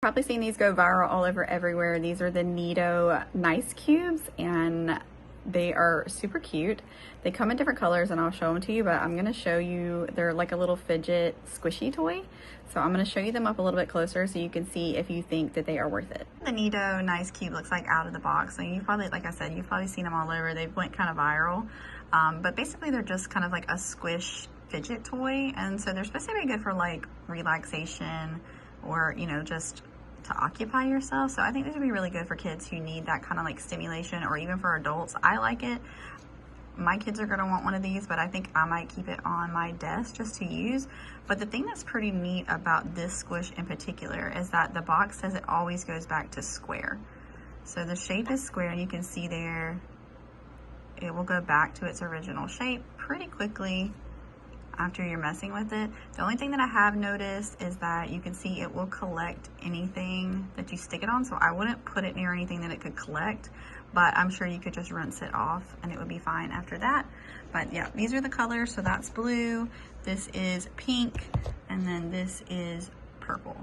Probably seen these go viral all over everywhere. These are the NeeDoh Nice Cubes, and they are super cute. They come in different colors, and I'll show them to you, but I'm gonna show you, they're like a little fidget squishy toy. So I'm gonna show you them up a little bit closer so you can see if you think that they are worth it. The NeeDoh Nice Cube looks like out of the box. So you've probably, like I said, you've probably seen them all over. They went kind of viral, but basically they're just kind of like a squish fidget toy. And so they're supposed to be good for like relaxation or, you know, just to occupy yourself. So I think these would be really good for kids who need that kind of like stimulation, or even for adults. I like it. My kids are going to want one of these, but I think I might keep it on my desk just to use. But the thing that's pretty neat about this squish in particular is that the box says it always goes back to square. So the shape is square, and you can see there it will go back to its original shape pretty quickly after you're messing with it. The only thing that I have noticed is that you can see it will collect anything that you stick it on, so I wouldn't put it near anything that it could collect, but I'm sure you could just rinse it off and it would be fine after that. But yeah, these are the colors. So that's blue, this is pink, and then this is purple.